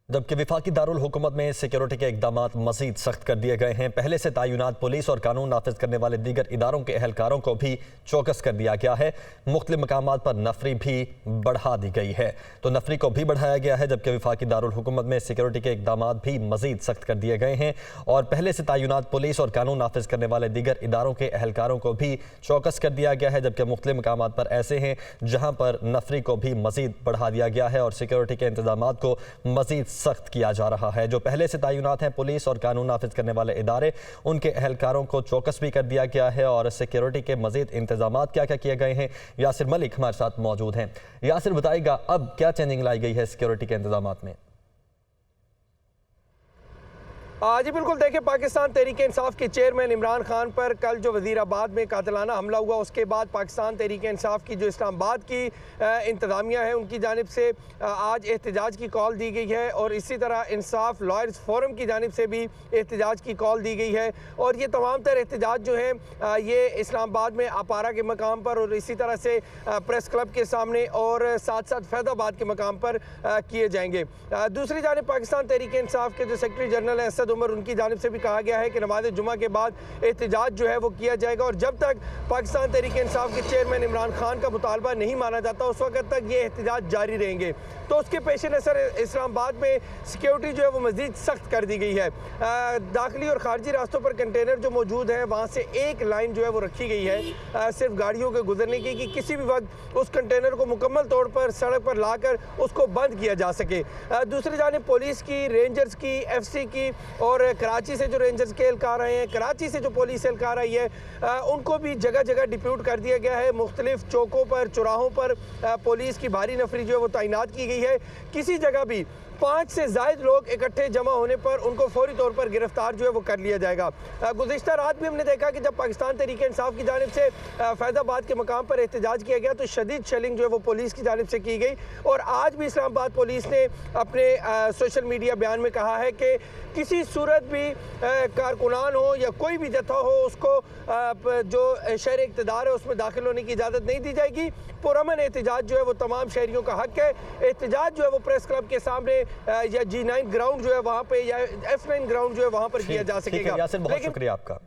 जबकि विफाकी दारुल हुकूमत में सिक्योरिटी के इकदाम मजीद सख्त कर दिए गए हैं। पहले से तैनात पुलिस और कानून नाफिज करने वाले दीगर इदारों के अहलकारों को भी चौकस कर दिया गया है। मुख्तलिफ मकामात पर नफरी भी बढ़ा दी गई है, तो नफरी को भी बढ़ाया गया है। जबकि विफाकी दारुल हुकूमत में सिक्योरिटी के इकदाम भी मजीद सख्त कर दिए गए हैं और पहले से तैनात पुलिस और कानून नाफिज करने वाले दीगर इदारों के अहलकारों को भी चौकस कर दिया गया है। जबकि मुख्तलिफ मकामात पर ऐसे हैं जहाँ पर नफरी को भी मजीद बढ़ा दिया गया है और सिक्योरिटी के इंतजाम को मजीद सख्त किया जा रहा है। जो पहले से तैनात हैं पुलिस और कानून नाफिज करने वाले इदारे, उनके अहलकारों को चौकस भी कर दिया गया है। और सिक्योरिटी के मजीद इंतजाम क्या क्या किए गए हैं, यासिर मलिक हमारे साथ मौजूद हैं। यासिर बताएगा अब क्या चेंजिंग लाई गई है सिक्योरिटी के इंतजाम में? जी बिल्कुल, देखिए, पाकिस्तान तहरीक इंसाफ के चेयरमैन इमरान खान पर कल जो वज़ीराबाद में कातिलाना हमला हुआ, उसके बाद पाकिस्तान तहरीक इंसाफ की जो इस्लामाबाद की इंतज़ामिया है उनकी जानिब से आज एहतजाज की कॉल दी गई है और इसी तरह इंसाफ लॉयर्स फोरम की जानिब से भी एहतजाज की कॉल दी गई है। और ये तमाम तर एहतजाज जो हैं ये इस्लामाबाद में अपारा के मकाम पर और इसी तरह से प्रेस क्लब के सामने और साथ साथ फैज़ाबाद के मकाम पर किए जाएंगे। दूसरी जानिब पाकिस्तान तहरीक इंसाफ के जो सेक्रेटरी जनरल हैं उमर, उनकी जानिब से भी कहा गया है कि नमाज जुमा के बाद एहतजाज जो है वो किया जाएगा और जब तक पाकिस्तान तहरीक इंसाफ के चेयरमैन इमरान खान का मुतालबा नहीं माना जाता उस वक्त तक ये एहतजाज जारी रहेंगे। तो उसके पेश नज़र इस्लामाबाद में सिक्योरिटी जो है वो मज़ीद सख्त कर दी गई है। दाखिली और खारजी रास्तों पर कंटेनर जो मौजूद हैं वहाँ से एक लाइन जो है वो रखी गई है सिर्फ गाड़ियों के गुजरने की, कि किसी भी वक्त उस कंटेनर को मुकम्मल तौर पर सड़क पर लाकर उसको बंद किया जा सके। दूसरी जानिब पुलिस की, रेंजर्स की, FC की और कराची से जो रेंजर्स के एहलकार आए हैं, कराची से जो पुलिस एहलकार आई है, उनको भी जगह जगह डिप्यूट कर दिया गया है। मुख्तलिफ चौकों पर, चौराहों पर पुलिस की भारी नफरी जो है वो तैनात की गई है। किसी जगह भी 5 से ज़ायद लोग इकट्ठे जमा होने पर उनको फौरी तौर पर गिरफ्तार जो है वो कर लिया जाएगा। गुज़िश्ता रात भी हमने देखा कि जब पाकिस्तान तहरीक इंसाफ की जानिब से फैज़ाबाद के मकाम पर एहतजाज किया गया तो शदीद शेलिंग जो है वो पुलिस की जानिब से की गई। और आज भी इस्लामाबाद पुलिस ने अपने सोशल मीडिया बयान में कहा है कि किसी सूरत भी कारकुनान हो या कोई भी जत्था हो उसको जो शहर इक़्तिदार है उसमें दाखिल होने की इजाज़त नहीं दी जाएगी। पुरअमन एहतजाज जो है वो तमाम शहरियों का हक है। एहतजाज जो है वो प्रेस क्लब के सामने या G9 ग्राउंड जो है वहाँ पे या F9 ग्राउंड जो है वहाँ पर किया जा सकेगा। यासिर, बहुत शुक्रिया आपका।